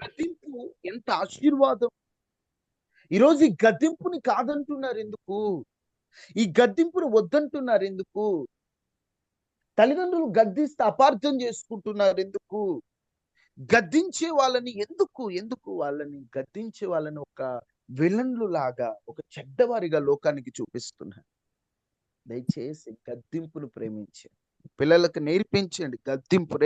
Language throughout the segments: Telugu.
గద్దింపు ఎంత ఆశీర్వాదం. ఈరోజు ఈ గద్దింపుని కాదంటున్నారు ఎందుకు? ఈ గద్దింపును వద్దంటున్నారు ఎందుకు? తల్లిదండ్రులు గద్దిస్తే అపార్థం చేసుకుంటున్నారు ఎందుకు? గద్దించే వాళ్ళని ఎందుకు గద్దించే వాళ్ళని ఒక విలన్లు లాగా, ఒక చెడ్డవారిగా లోకానికి చూపిస్తున్నారు. దయచేసి గద్దింపును ప్రేమించండి. పిల్లలకు నేర్పించండి గద్దింపు.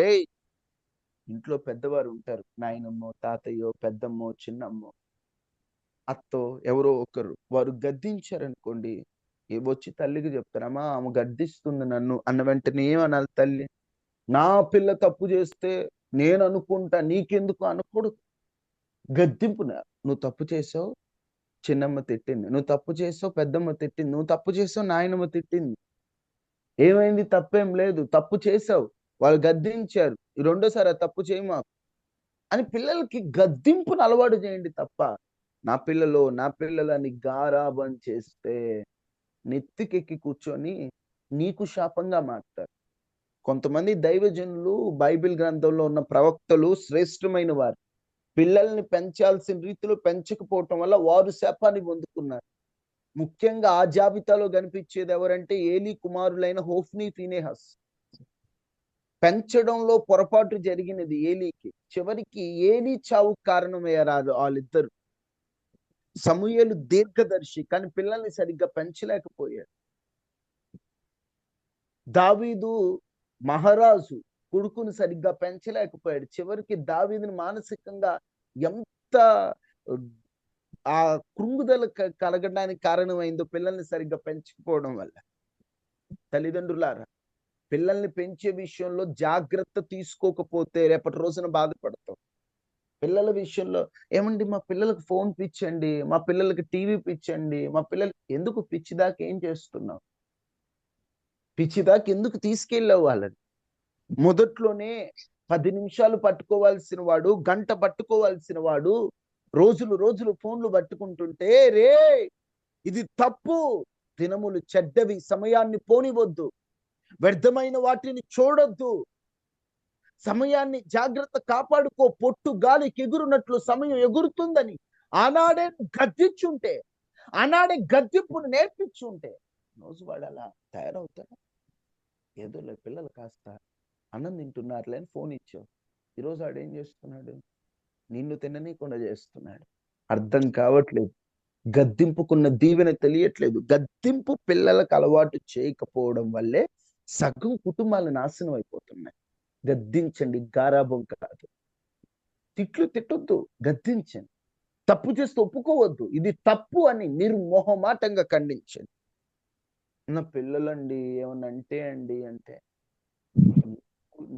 ఇంట్లో పెద్దవారు ఉంటారు, నాయనమ్మో, తాతయ్యో, పెద్దమ్మో, చిన్నమ్మో, అత్తో, ఎవరో ఒకరు వారు గద్దించారనుకోండి, వచ్చి తల్లికి చెప్తారమ్మా ఆమె గద్దిస్తుంది నన్ను అన్న వెంటనే ఏమనాలి తల్లి? నా పిల్ల తప్పు చేస్తే నేను అనుకుంటా, నీకెందుకు అనకూడదు. గద్దింపున నువ్వు తప్పు చేసావు, చిన్నమ్మ తిట్టింది. నువ్వు తప్పు చేసావు, పెద్దమ్మ తిట్టింది. నువ్వు తప్పు చేసావు, నాయనమ్మ తిట్టింది. ఏమైంది? తప్పేం లేదు. తప్పు చేసావు, వాళ్ళు గద్దించారు, ఈ రెండోసారి ఆ తప్పు చేయమా అని పిల్లలకి గద్దింపును అలవాటు చేయండి తప్ప, నా పిల్లలని గారాబం చేస్తే నెత్తికెక్కి కూర్చొని నీకు శాపంగా మారుతారు. కొంతమంది దైవజనులు, బైబిల్ గ్రంథంలో ఉన్న ప్రవక్తలు శ్రేష్టమైన వారు. పిల్లల్ని పెంచాల్సిన రీతిలో పెంచకపోవటం వల్ల వారు శాపాన్ని పొందుకున్నారు. ముఖ్యంగా ఆ జాబితాలో కనిపించేది ఎవరంటే ఏలీ కుమారులైన హోఫ్నీ, ఫీనెహాస్. పెంచడంలో పొరపాటు జరిగినది ఏలీకి. చివరికి ఏలీ చావుకు కారణమయ్యారు వాళ్ళిద్దరు. సమూయేలు దీర్ఘదర్శి, కానీ పిల్లల్ని సరిగ్గా పెంచలేకపోయాడు. దావీదు మహారాజు, కొడుకుని సరిగ్గా పెంచలేకపోయాడు. చివరికి దావీదుని మానసికంగా ఎంత ఆ కృంగుదల కలగడానికి కారణమైందో పిల్లల్ని సరిగ్గా పెంచకపోవడం వల్ల. తల్లిదండ్రులారా, పిల్లల్ని పెంచే విషయంలో జాగ్రత్త తీసుకోకపోతే రేపటి రోజున బాధపడతాం. పిల్లల విషయంలో ఏమండి మా పిల్లలకు ఫోన్ పిచ్చండి, మా పిల్లలకి టీవీ పిచ్చండి, మా పిల్లలకి ఎందుకు? పిచ్చిదాకా ఏం చేస్తున్నావు? పిచ్చిదాకా ఎందుకు తీసుకెళ్ళావు వాళ్ళని? మొదట్లోనే 10 నిమిషాలు పట్టుకోవాల్సిన వాడు, గంట పట్టుకోవాల్సిన వాడు రోజులు ఫోన్లు పట్టుకుంటుంటే, ఇది తప్పు. దినములు చెడ్డవి, సమయాన్ని పోనివద్దు, వ్యర్థమైన వాటిని చూడొద్దు, సమయాన్ని జాగ్రత్త కాపాడుకో. పొట్టు గాలికి ఎగురునట్లు సమయం ఎగురుతుందని ఆనాడే గద్దించుంటే, ఆనాడే గద్దింపును నేర్పించుంటే రోజు వాడు అలా తయారవుతాడు. ఏదో పిల్లలు కాస్త అన్నం తింటున్నారులే అని ఫోన్ ఇచ్చావు, ఈరోజు వాడు ఏం చేస్తున్నాడు? నిన్ను తిననీయకుండా చేస్తున్నాడు. అర్థం కావట్లేదు. గద్దింపుకున్న దీవెన తెలియట్లేదు. గద్దింపు పిల్లలకు అలవాటు చేయకపోవడం వల్లే సగం కుటుంబాలు నాశనం అయిపోతున్నాయి. గద్దించండి, గారాబం కాదు. తిట్లు తిట్టొద్దు, గద్దించండి. తప్పు చేస్తే ఒప్పుకోవద్దు, ఇది తప్పు అని నిర్మోహమాటంగా ఖండించండి. నా పిల్లలండి ఏమన్నా అంటే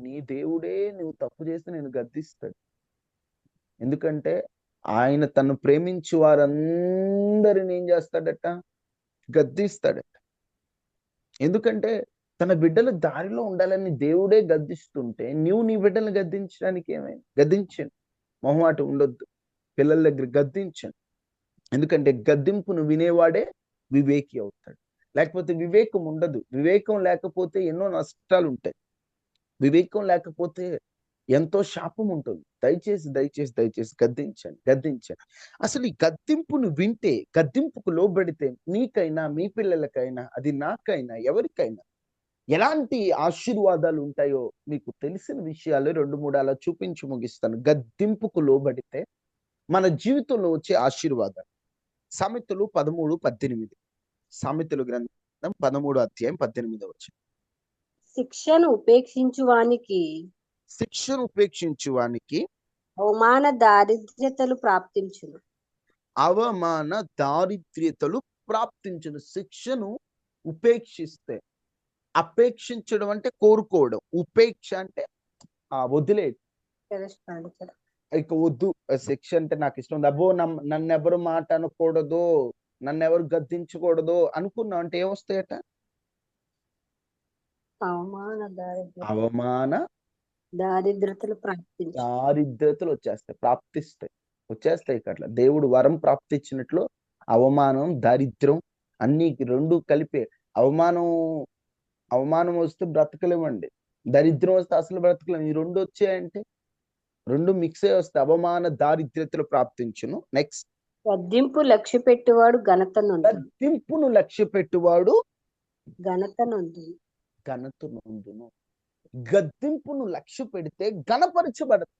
నీ దేవుడే నువ్వు తప్పు చేస్తే నేను గద్దిస్తాడు. ఎందుకంటే ఆయన తను ప్రేమించి వారందరిని ఏం చేస్తాడట? గద్దిస్తాడట. ఎందుకంటే తన బిడ్డలు దారిలో ఉండాలని దేవుడే గద్దిస్తుంటే నువ్వు నీ బిడ్డలను గద్దించడానికి ఏమైంది? గద్దించండి, మొహమాట ఉండొద్దు. పిల్లల దగ్గర గద్దించండి. ఎందుకంటే గద్దింపును వినేవాడే వివేకి అవుతాడు. లేకపోతే వివేకం ఉండదు. వివేకం లేకపోతే ఎన్నో నష్టాలు ఉంటాయి. వివేకం లేకపోతే ఎంతో శాపం ఉంటుంది. దయచేసి గద్దించండి. అసలు ఈ గద్దింపును వింటే, గద్దింపుకు లోబడితే నీకైనా, మీ పిల్లలకైనా, అది నాకైనా, ఎవరికైనా ఎలాంటి ఆశీర్వాదాలు ఉంటాయో మీకు తెలిసిన విషయాలు 2, 3 అలా చూపించి ముగిస్తాను. గద్దింపుకు లోబడితే మన జీవితంలో వచ్చే ఆశీర్వాదాలు. సామెతలు 13:18. సామెతలు గ్రంథం 13:18. శిక్షను ఉపేక్షించువానికి అవమాన దారిద్ర్యతలు ప్రాప్తించును. శిక్షను ఉపేక్షిస్తే, అపేక్షించడం అంటే కోరుకోవడం, ఉపేక్ష అంటే వదిలేదు. ఇక వద్దు, శిక్ష అంటే నాకు ఇష్టం, అబ్బో నన్ను ఎవరు మాట అనకూడదు, నన్ను ఎవరు గద్దించకూడదు అనుకున్నావు అంటే ఏమొస్తాయట? అవమాన దారిద్రతలు వచ్చేస్తాయి. అట్లా దేవుడు వరం ప్రాప్తించినట్లు అవమానం, దారిద్ర్యం అన్ని రెండు కలిపే. అవమానం వస్తే బ్రతకలేమండి, దరిద్రం వస్తే అసలు బ్రతకలేము. ఈ రెండు వచ్చాయంటే రెండు మిక్స్ అయ్యి వస్తే అవమాన దారిద్ర్యతలు ప్రాప్తించును. నెక్స్ట్, గద్దింపు లక్ష్య పెట్టువాడు ఘనత నొందును. గద్దింపును లక్ష్య పెట్టువాడు ఘనత నొందును. ఘనత నొందును. గద్దింపును లక్ష్య పెడితే ఘనపరచబడదు.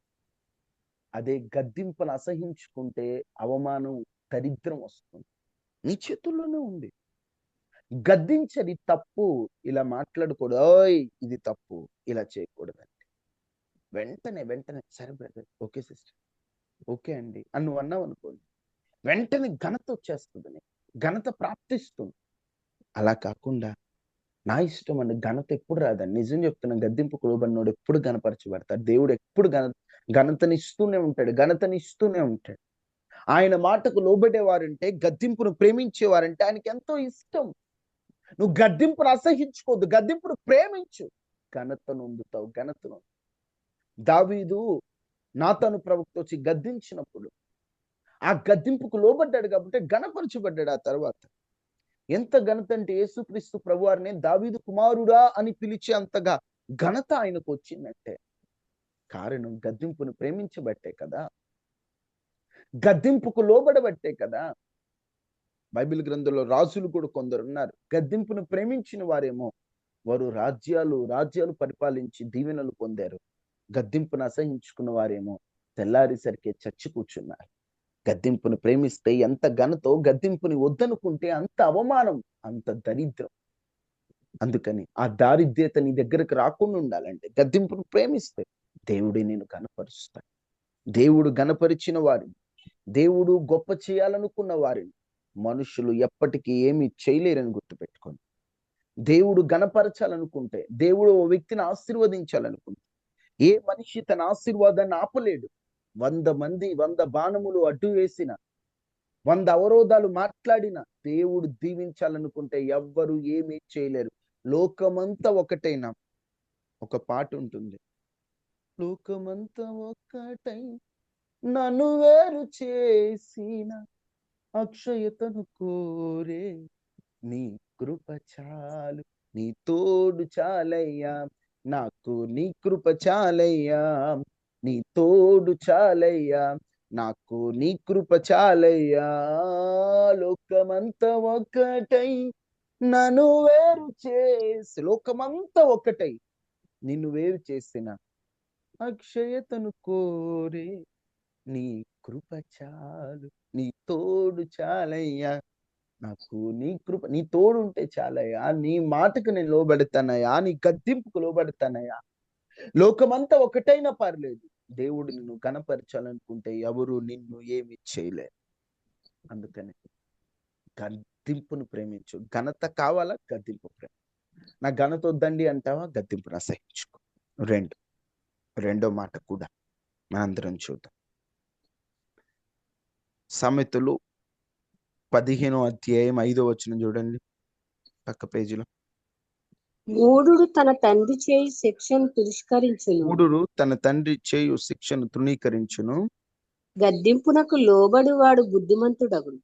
అదే గద్దింపును అసహించుకుంటే అవమానం, దరిద్రం వస్తుంది. నీ చేతుల్లోనే ఉంది. గద్దించది తప్పు, ఇలా మాట్లాడకూడదు, ఓయ్ ఇది తప్పు, ఇలా చేయకూడదండి. వెంటనే సరే బ్రదర్, ఓకే సిస్టర్, ఓకే అండి అని నువ్వు అన్నావు అనుకోండి, వెంటనే ఘనత వచ్చేస్తుంది, నీకు ఘనత ప్రాప్తిస్తుంది. అలా కాకుండా నా ఇష్టం అండి, ఘనత ఎప్పుడు రాదండి. నిజం చెప్తున్నా, గద్దింపుకు లోబడినోడు ఎప్పుడు ఘనపరచబడతాడు. దేవుడు ఎప్పుడు ఘనతనిస్తూనే ఉంటాడు, ఘనతనిస్తూనే ఉంటాడు. ఆయన మాటకు లోబడేవారంటే, గద్దింపును ప్రేమించేవారంటే ఆయనకి ఎంతో ఇష్టం. నువ్వు గద్దింపును అసహించుకోవద్దు, గద్దింపును ప్రేమించు, ఘనతను పొందుతావు, ఘనతను. దావీదు నాతాను ప్రవక్త వచ్చి గద్దించినప్పుడు ఆ గద్దింపుకు లోబడ్డాడు కాబట్టి ఘనపరచబడ్డాడు. ఆ తర్వాత ఎంత ఘనత అంటే, యేసుక్రీస్తు ప్రభువారిని దావీదు కుమారుడా అని పిలిచే అంతగా ఘనత ఆయనకు వచ్చిందంటే కారణం గద్దింపును ప్రేమించబట్టే కదా, గద్దింపుకు లోబడబట్టే కదా. బైబిల్ గ్రంథంలో రాజులు కూడా కొందరు ఉన్నారు, గద్దింపును ప్రేమించిన వారేమో వారు రాజ్యాలు పరిపాలించి దీవెనలు పొందారు. గద్దింపును అసహించుకున్న వారేమో తెల్లారేసరికి చచ్చి కూర్చున్నారు. గద్దింపును ప్రేమిస్తే ఎంత ఘనతో, గద్దింపుని వద్దనుకుంటే అంత అవమానం, అంత దరిద్రం. అందుకని ఆ దారిద్ర్యత నీ దగ్గరకు రాకుండా ఉండాలంటే గద్దింపును ప్రేమిస్తే దేవుడే నేను గణపరుస్తాడు. దేవుడు గణపరిచిన వారిని, దేవుడు గొప్ప చేయాలనుకున్న వారిని మనుషులు ఎప్పటికీ ఏమీ చేయలేరని గుర్తుపెట్టుకోండి. దేవుడు గణపరచాలనుకుంటే, దేవుడు ఓ వ్యక్తిని ఆశీర్వదించాలనుకుంటే ఏ మనిషి తన ఆశీర్వాదాన్ని ఆపలేడు. 100 మంది 100 బాణములు అడ్డు వేసిన, 100 అవరోధాలు మాట్లాడిన దేవుడు దీవించాలనుకుంటే ఎవ్వరు ఏమీ చేయలేరు. లోకమంతా ఒకటైనా, ఒక పాట ఉంటుంది, లోకమంతా ఒక్కటై నన్ను వేరు చేసిన అక్షయతను కోరే నీ కృప చాలు, నీ తోడు చాలయ్యా, నాకు నీ కృప చాలయ్యా, నీ తోడు చాలయ్యా, నాకు నీ కృప చాలయ్యా. లోకమంతా ఒకటై నన్ను వేరు చేసి, లోకమంతా ఒకటై నిన్ను వేరు చేసిన అక్షయతను కోరే నీ కృప చాలు, నీ తోడు చాలయ్యా, నాకు నీ కృప, నీ తోడు ఉంటే చాలయ్యా, నీ మాటకు నేను లోబడతానయ్యా, నీ గద్దింపుకు లోబడతానయ్యా. లోకమంతా ఒకటైనా పర్లేదు, దేవుడు నిన్ను గణపరచాలనుకుంటే ఎవరు నిన్ను ఏమి చేయలేరు. అందుకని గద్దింపును ప్రేమించు. ఘనత కావాలా, గద్దింపు ప్రేమ. నా ఘనత వద్దండి అంటావా, గద్దింపును అసహించుకో. రెండో మాట కూడా మనందరం చూద్దాం. సామెతలు 15వ అధ్యాయం 5వ వచనం చూడండి, పక్క పేజీలో. మూఢుడు తన తండ్రి చేయు శిక్షను తిరస్కరించును. మూఢుడు తన తండ్రి చేయు శిక్షను తృణీకరించును. గద్దింపునకు లోబడువాడు బుద్ధిమంతుడగును.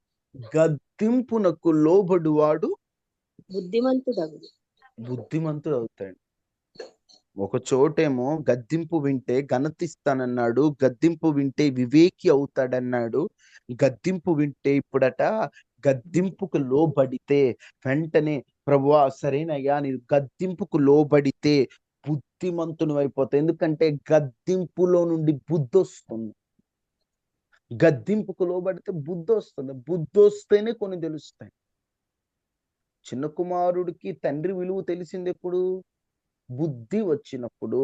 గద్దింపునకు లోబడువాడు బుద్ధిమంతుడగును. బుద్ధిమంతుడు అవుతాడు. ఒక చోటేమో గద్దింపు వింటే ఘనతిస్తానన్నాడు, గద్దింపు వింటే వివేకి అవుతాడన్నాడు. గద్దింపు వింటే ఇప్పుడట గద్దింపుకు లోబడితే వెంటనే ప్రభువా సరేనయ్యా, నేను గద్దింపుకు లోబడితే బుద్ధిమంతుని అయిపోతాయి. ఎందుకంటే గద్దింపులో నుండి బుద్ధి వస్తుంది. గద్దింపుకు లోబడితే బుద్ధి వస్తుంది. బుద్ధి వస్తేనే కొన్ని తెలుస్తాయి. చిన్న కుమారుడికి తండ్రి విలువ తెలిసింది ఎప్పుడు? బుద్ధి వచ్చినప్పుడు.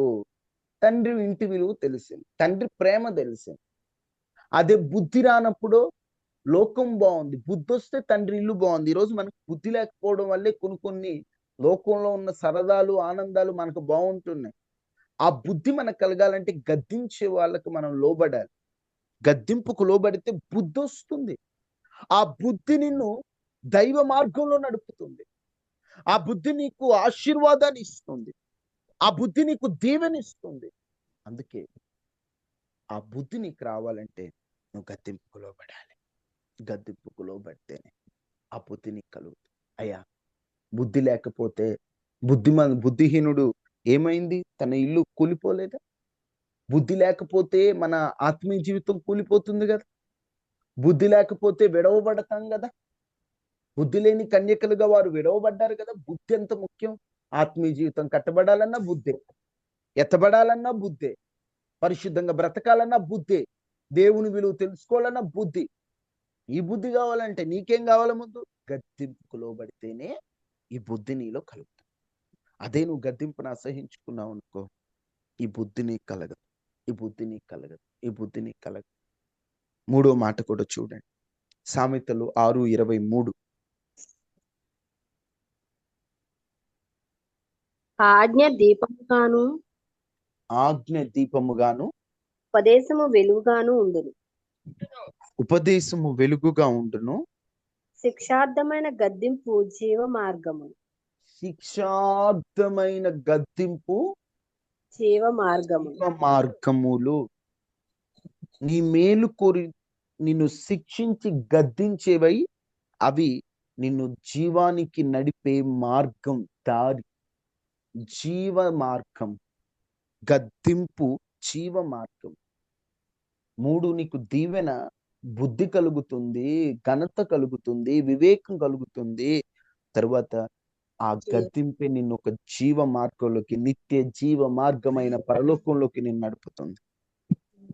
తండ్రి ఇంటి విలువ తెలిసింది, తండ్రి ప్రేమ తెలిసింది. అదే బుద్ధి రానప్పుడు లోకం బాగుంది, బుద్ధి వస్తే తండ్రి ఇల్లు బాగుంది. ఈరోజు మనకు బుద్ధి లేకపోవడం వల్లే కొన్ని లోకంలో ఉన్న సరదాలు, ఆనందాలు మనకు బాగుంటున్నాయి. ఆ బుద్ధి మనకు కలగాలంటే గద్దించే వాళ్ళకు మనం లోబడాలి. గద్దింపుకు లోబడితే బుద్ధి వస్తుంది. ఆ బుద్ధి నిన్ను దైవ మార్గంలో నడుపుతుంది. ఆ బుద్ధి నీకు ఆశీర్వాదాన్ని ఇస్తుంది. ఆ బుద్ధి నీకు దీవెనిస్తుంది. అందుకే ఆ బుద్ధి నీకు రావాలంటే నువ్వు గద్దింపుకు లోబడాలి. గద్దింపుకు లోబడితేనే ఆ బుద్ధి నీకు కలుగుతుంది. అయ్యా, బుద్ధి లేకపోతే బుద్ధిహీనుడు ఏమైంది? తన ఇల్లు కూలిపోలేదా? బుద్ధి లేకపోతే మన ఆత్మీయ జీవితం కూలిపోతుంది కదా. బుద్ధి లేకపోతే విడవబడతాం కదా. బుద్ధి లేని కన్యకలుగా వారు విడవబడ్డారు కదా. బుద్ధి ఎంత ముఖ్యం. ఆత్మీయ జీవితం కట్టబడాలన్నా బుద్ధే, ఎత్తబడాలన్నా బుద్ధే, పరిశుద్ధంగా బ్రతకాలన్నా బుద్ధే, దేవుని విలువ తెలుసుకోవాలన్నా బుద్ధి. ఈ బుద్ధి కావాలంటే నీకేం కావాలి? ముందు గద్దింపుకు లోబడితేనే ఈ బుద్ధి నీలో కలుగుతుంది. అదే నువ్వు గద్దింపును అసహించుకున్నావు అనుకో, ఈ బుద్ధి నీకు కలగదు, ఈ బుద్ధి నీకు కలగదు, ఈ బుద్ధి నీకు కలగదు. మూడో మాట కూడా చూడండి, సామెతలు 6:23. ఆజ్ఞ దీపముగాను ఆజ్ఞ దీపముగాను ఉపదేశము వెలుగుగాను ఉండును. ఉపదేశము వెలుగుగా ఉండును. శిక్షార్థమైన గద్దింపు జీవ మార్గము. శిక్షార్థమైన గద్దింపు జీవ మార్గము. జీవ మార్గములు. నీ మేలు కోరి నిన్ను శిక్షించి గద్దించేవై అవి నిన్ను జీవానికి నడిపే మార్గం, దారి, జీవ మార్గం. గద్దింపు జీవ మార్గం. 3 నీకు దీవెన, బుద్ధి కలుగుతుంది, ఘనత కలుగుతుంది, వివేకం కలుగుతుంది. తరువాత ఆ గద్దింపే నిన్ను ఒక జీవ మార్గంలోకి, నిత్య జీవ మార్గమైన పరలోకంలోకి నిన్ను నడుపుతుంది.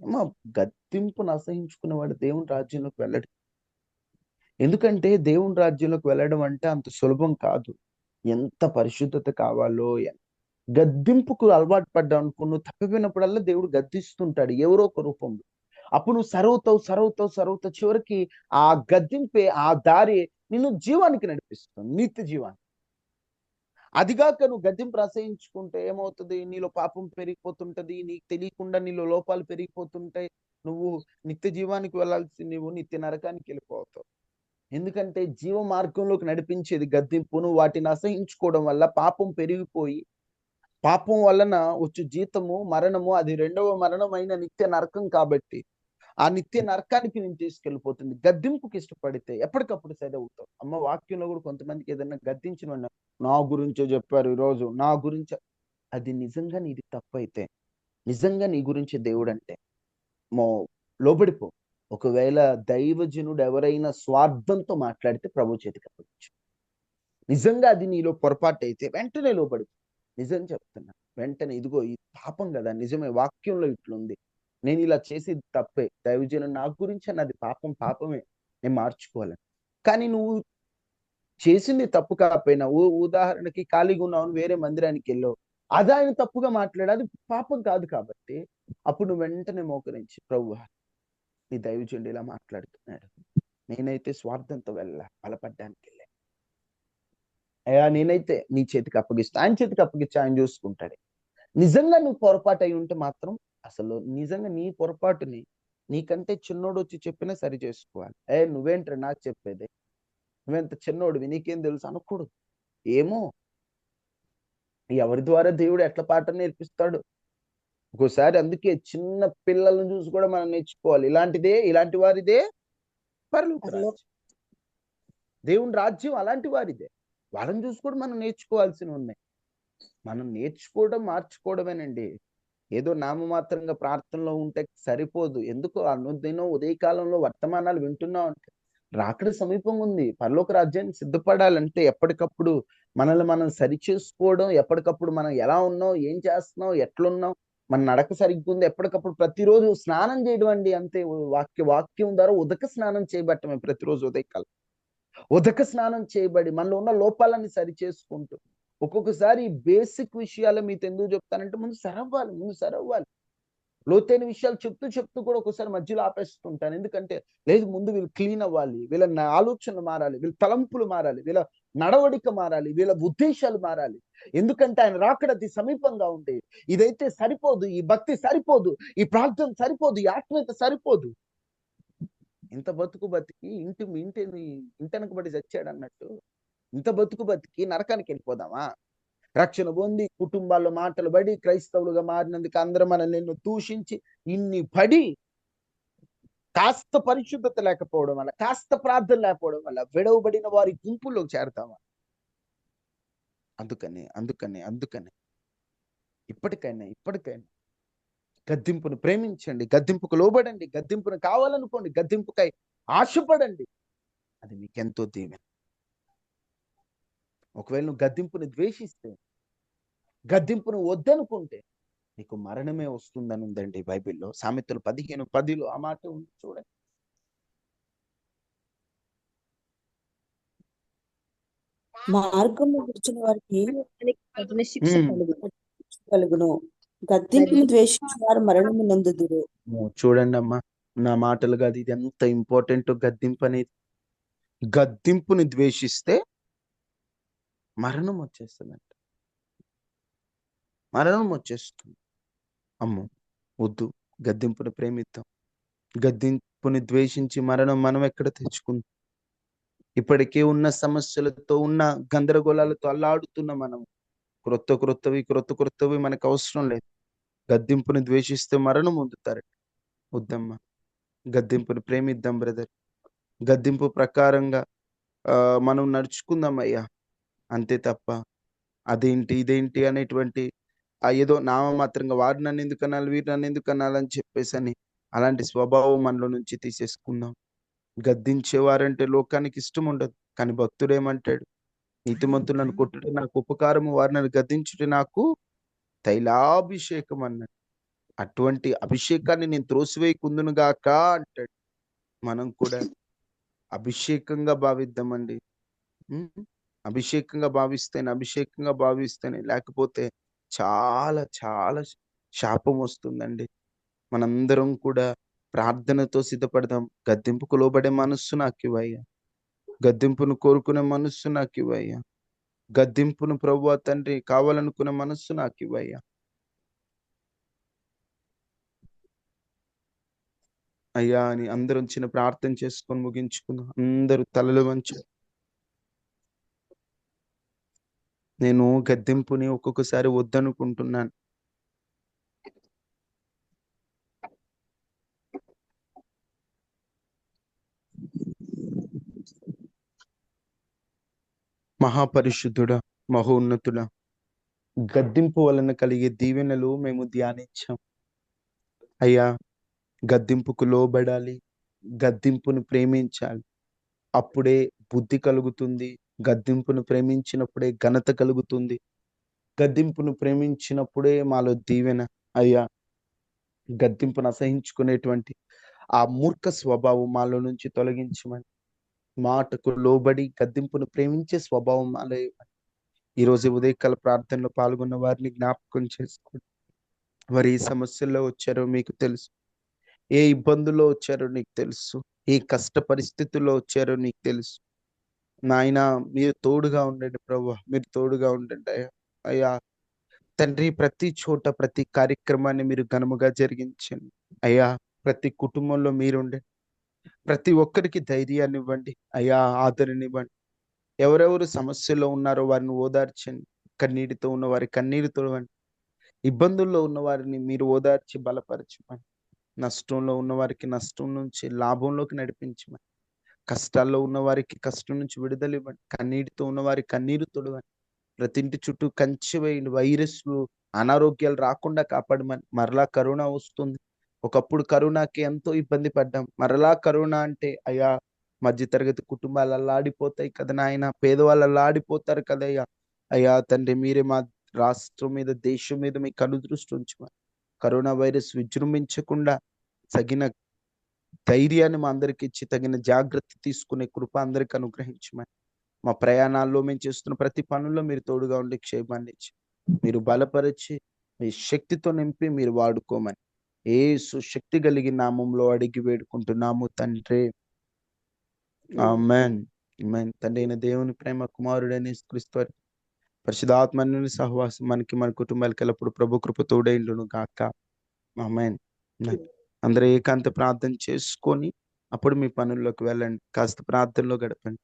అమ్మా, గద్దింపును అసహించుకునేవాడు దేవుని రాజ్యంలోకి వెళ్ళడు. ఎందుకంటే దేవుని రాజ్యంలోకి వెళ్ళడం అంటే అంత సులభం కాదు. ఎంత పరిశుద్ధత కావాలో. గద్దింపుకు అలవాటు పడ్డావు అనుకో, నువ్వు తప్పిపోయినప్పుడల్లా దేవుడు గద్దిస్తుంటాడు ఎవరో ఒక రూపంలో. అప్పుడు నువ్వు సరవుతావు. చివరికి ఆ గద్దింపే, ఆ దారి నిన్ను జీవానికి నడిపిస్తుంది, నిత్య జీవానికి. అదిగాక నువ్వు గద్దింపు అసహించుకుంటే ఏమవుతుంది? నీలో పాపం పెరిగిపోతుంటది, నీకు తెలియకుండా నీలో లోపాలు పెరిగిపోతుంటాయి. నువ్వు నిత్య జీవానికి వెళ్ళాల్సి, నువ్వు నిత్య నరకానికి వెళ్ళిపోతావు. ఎందుకంటే జీవ మార్గంలోకి నడిపించేది గద్దింపు. నువ్వు వాటిని అసహించుకోవడం వల్ల పాపం పెరిగిపోయి, పాపం వలన వచ్చు జీతము మరణము, అది రెండవ మరణమైన నిత్య నరకం. కాబట్టి ఆ నిత్య నరకానికి నేను తీసుకెళ్ళిపోతుంది. గద్దింపుకి ఇష్టపడితే ఎప్పటికప్పుడు సరి అవుతావు. అమ్మ, వాక్యంలో కూడా కొంతమందికి ఏదైనా గద్దించిన నా గురించో చెప్పారు ఈరోజు, నా గురించి. అది నిజంగా నీది తప్పైతే, నిజంగా నీ గురించి దేవుడు అంటే లోబడిపో. ఒకవేళ దైవజనుడు ఎవరైనా స్వార్థంతో మాట్లాడితే ప్రభు చేతికి అప్పగించు. నిజంగా అది నీలో పొరపాటు అయితే వెంటనే లోబడిపో. నిజం చెప్తున్నా, వెంటనే ఇదిగో ఈ పాపం కదా, నిజమే, వాక్యంలో ఇట్లుంది, నేను ఇలా చేసేది తప్పే, దైవజనుడు నా గురించి అన్నది పాపమే, నేను మార్చుకోవాలని. కానీ నువ్వు చేసింది తప్పు కాకపోయినా, ఉదాహరణకి ఖాళీగా ఉన్నావు, వేరే మందిరానికి వెళ్ళావు, అది ఆయన తప్పుగా మాట్లాడాలి, పాపం కాదు. కాబట్టి అప్పుడు నువ్వు వెంటనే మోకరించి, ప్రభువా, నీ దైవజనుడు ఇలా మాట్లాడుతున్నాడు, నేనైతే స్వార్థంతో బలపడ్డానికి వెళ్ళా, అయ్యా నేనైతే నీ చేతికి అప్పగిస్తా. ఆయన చేతికి అప్పగిస్తే ఆయన చూసుకుంటాడు. నిజంగా నువ్వు పొరపాటు అయి ఉంటే మాత్రం, అసలు నిజంగా నీ పొరపాటుని నీకంటే చిన్నోడు వచ్చి చెప్పినా సరి చేసుకోవాలి. నువ్వేంట్రా నాకు చెప్పేది, నువ్వెంత చిన్నోడివి, నీకేం తెలుసు అనకూడదు. ఏమో ఎవరి ద్వారా దేవుడు ఎట్లా పాట నేర్పిస్తాడు ఒక్కోసారి. అందుకే చిన్న పిల్లలను చూసి కూడా మనం నేర్చుకోవాలి. ఇలాంటి వారిదే పరలోక రాజ్యం, దేవుని రాజ్యం అలాంటి వారిదే. వాళ్ళని చూసి కూడా మనం నేర్చుకోవాల్సినవి ఉన్నాయి. మనం నేర్చుకోవడం, మార్చుకోవడమేనండి. ఏదో నామమాత్రంగా ప్రార్థనలో ఉంటే సరిపోదు. ఎందుకు అనుదినం ఉదయకాలంలో వర్తమానాలు వింటున్నాం అంటే రాకడ సమీపంగా ఉంది. పరలోక రాజ్యానికి సిద్ధపడాలంటే ఎప్పటికప్పుడు మనల్ని మనం సరి చేసుకోవడం, ఎప్పటికప్పుడు మనం ఎలా ఉన్నాం, ఏం చేస్తున్నాం, ఎట్లున్నాం, మన నడక సరిగ్గా ఉంది, ఎప్పటికప్పుడు ప్రతిరోజు స్నానం చేయడం అండి. అంతే, వాక్యం ద్వారా ఉదక స్నానం చేయబట్టమే. ప్రతిరోజు ఉదయకాలం ఉదక స్నానం చేయబడి మనలో ఉన్న లోపాలని సరి చేసుకుంటూ, ఒక్కొక్కసారి బేసిక్ విషయాలు మీతో ఎందుకు చెప్తానంటే ముందు సరవ్వాలి. లోతైన విషయాలు చెప్తూ కూడా ఒకసారి మధ్యలో ఆపేస్తుంటాను. ఎందుకంటే లేదు, ముందు వీళ్ళు క్లీన్ అవ్వాలి, వీళ్ళ ఆలోచనలు మారాలి, వీళ్ళ తలంపులు మారాలి, వీళ్ళ నడవడిక మారాలి, వీళ్ళ ఉద్దేశాలు మారాలి. ఎందుకంటే ఆయన రాకడ అతి సమీపంగా ఉంది. ఇదైతే సరిపోదు, ఈ భక్తి సరిపోదు, ఈ ప్రార్థన సరిపోదు, ఈ ఆత్మీయత సరిపోదు. ఇంత బతికి ఇంటెనకబడి చచ్చాడు అన్నట్టు, ఇంత బతికి నరకానికి వెళ్ళిపోదామా? రక్షణ పొంది కుటుంబాల్లో మాటలు పడి క్రైస్తవులుగా మారినందుకు అందరూ మనల్ని దూషించి ఇన్ని పడి కాస్త పరిశుద్ధత లేకపోవడం వల్ల, కాస్త ప్రార్థన లేకపోవడం వల్ల విడవబడిన వారి గుంపుల్లో చేరతామా? అందుకని ఇప్పటికైనా గద్దింపును ప్రేమించండి, గద్దింపుకు లోబడండి, గద్దింపును కావాలనుకోండి, గద్దింపుకై ఆశపడండి. అది మీకెంతో దీవెన. ఒకవేళ నువ్వు గద్దింపుని ద్వేషిస్తే, గద్దింపును వద్దనుకుంటే నీకు మరణమే వస్తుందని ఉందండి బైబిల్లో. సామెతలు 15:10 ఆ మాట ఉంది చూడండి. మార్గము విడిచిన వారికి కఠిన శిక్ష ఉమ్. కలుగును, గద్దింపును ద్వేషించిన వారు మరణము నందుదురు. చూడండి అమ్మా, నా మాటలు కాదు, ఇది ఎంత ఇంపార్టెంట్ గద్దింపు అనేది. గద్దింపుని ద్వేషిస్తే మరణం వచ్చేస్తుందంట. మరణం వచ్చేస్తుంది. అమ్మో వద్దు, గద్దింపుని ప్రేమిద్దాం. గద్దింపుని ద్వేషించి మరణం మనం ఎక్కడ తెచ్చుకుందాం? ఇప్పటికే ఉన్న సమస్యలతో, ఉన్న గందరగోళాలతో అల్లాడుతున్న మనం క్రొత్తవి మనకు అవసరం లేదు. గద్దింపుని ద్వేషిస్తే మరణం పొందుతారట. వద్దమ్మా, గద్దింపుని ప్రేమిద్దాం బ్రదర్. గద్దింపు ప్రకారంగా మనం నడుచుకుందాం అయ్యా, అంతే తప్ప అదేంటి ఇదేంటి అనేటువంటి ఏదో నామమాత్రంగా వారు నన్ను ఎందుకు అనాలి, వీరు నన్ను ఎందుకు అనాలని చెప్పేసి అని అలాంటి స్వభావం మనలో నుంచి తీసేసుకుందాం. గద్దించేవారంటే లోకానికి ఇష్టం ఉండదు, కానీ భక్తుడు ఏమంటాడు? నీతిమంతులను కొట్టుటే నాకు ఉపకారము, వారు నన్ను గద్దించుటే నాకు తైలాభిషేకం అన్నాడు. అటువంటి అభిషేకాన్ని నేను త్రోసివేయకుందును గాక అంటాడు. మనం కూడా అభిషేకంగా భావిద్దామండి. అభిషేకంగా భావిస్తేనే, లేకపోతే చాలా చాలా శాపం వస్తుందండి. మనందరం కూడా ప్రార్థనతో సిద్ధపడదాం. గద్దింపుకు లోబడే మనస్సు నాకు ఇవ్వయ్యా, గద్దింపును కోరుకునే మనస్సు నాకు ఇవ్వయ్యా, గద్దింపును ప్రభువా తండ్రి కావాలనుకునే మనస్సు నాకు ఇవ్వయ్యా. అయ్యా అని అందరం చిన్న ప్రార్థన చేసుకొని ముగించుకుందాం. అందరూ తలలు వంచు. నేను గద్దింపుని ఒక్కొక్కసారి వద్దనుకుంటున్నాను. మహాపరిశుద్ధుడా, మహోన్నతుడా, గద్దింపు వలన కలిగే దీవెనలు మేము ధ్యానించాం అయ్యా. గద్దింపుకు లోబడాలి, గద్దింపును ప్రేమించాలి, అప్పుడే బుద్ధి కలుగుతుంది. గద్దింపును ప్రేమించినప్పుడే ఘనత కలుగుతుంది. గద్దింపును ప్రేమించినప్పుడే మాలో దీవెన. అయ్యా, గద్దింపును అసహించుకునేటువంటి ఆ మూర్ఖ స్వభావం మాలో నుంచి తొలగించమని, మాటకు లోబడి గద్దింపును ప్రేమించే స్వభావం మాలో ఇవ్వండి. ఈరోజు ఉదయకాల ప్రార్థనలో పాల్గొన్న వారిని జ్ఞాపకం చేసుకోండి. వారు ఏ సమస్యల్లో వచ్చారో మీకు తెలుసు, ఏ ఇబ్బందుల్లో వచ్చారో నీకు తెలుసు, ఏ కష్ట పరిస్థితుల్లో వచ్చారో నీకు తెలుసు. నాయన మీరు తోడుగా ఉండండి ప్రభువా, మీరు తోడుగా ఉండండి అయ్యా. అయ్యా తండ్రి, ప్రతి చోట ప్రతి కార్యక్రమాన్ని మీరు ఘనముగా జరిగించండి అయ్యా. ప్రతి కుటుంబంలో మీరుండండి, ప్రతి ఒక్కరికి ధైర్యాన్ని ఇవ్వండి అయ్యా, ఆదరణ ఇవ్వండి. ఎవరెవరు సమస్యలో ఉన్నారో వారిని ఓదార్చండి. కన్నీటితో ఉన్న వారి కన్నీరు తొడవండి. ఇబ్బందుల్లో ఉన్న వారిని మీరు ఓదార్చి బలపరచమని, నష్టంలో ఉన్న వారికి నష్టం నుంచి లాభంలోకి నడిపించమని, కష్టాల్లో ఉన్న వారికి కష్టం నుంచి విడుదల ఇవ్వండి. కన్నీటితో ఉన్న వారి కన్నీరు తొడవండి. ప్రతి ఇంటి చుట్టూ కంచె వేయండి. వైరస్లు, అనారోగ్యాలు రాకుండా కాపాడమని. మరలా కరోనా వస్తుంది. ఒకప్పుడు కరోనాకి ఎంతో ఇబ్బంది పడ్డాం. మరలా కరోనా అంటే అయ్యా, మధ్యతరగతి కుటుంబాలు అల్లాడిపోతాయి కదా నాయన, పేదవాళ్ళు అల్లాడిపోతారు కదయ్యా. అయ్యా తండ్రి, మీరే మా రాష్ట్రం మీద, దేశం మీద మీ కనుదృష్టి ఉంచమని, కరోనా వైరస్ విజృంభించకుండా తగిన ధైర్యాన్ని మా అందరికి ఇచ్చి తగిన జాగ్రత్త తీసుకునే కృప అందరికి అనుగ్రహించమని, మా ప్రయాణాల్లో మేము చేస్తున్న ప్రతి పనుల్లో మీరు తోడుగా ఉండి క్షేమాన్ని ఇచ్చి, మీరు బలపరిచి మీ శక్తితో నింపి మీరు వాడుకోమని యేసు శక్తి కలిగిన నామంలో అడిగి వేడుకుంటున్నాము తండ్రి. ఆమేన్. ఆమేన్. తండ్రి అయిన దేవుని ప్రేమ, కుమారుడైన యేసుక్రీస్తు వారి పరిశుద్ధాత్మని సహవాసం మనకి, మన కుటుంబాలకి ఎల్లప్పుడు ప్రభు కృప తోడైండును గాక. ఆమేన్. అందరూ ఏకాంత ప్రార్థన చేసుకొని అప్పుడు మీ పనుల్లోకి వెళ్ళండి. కాస్త ప్రార్థనలో గడపండి.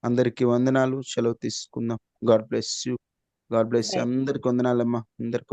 అందరికీ వందనాలు. సెలవు తీసుకుందాం. God bless you. God bless you. అందరికి వందనాలమ్మా. అందరికి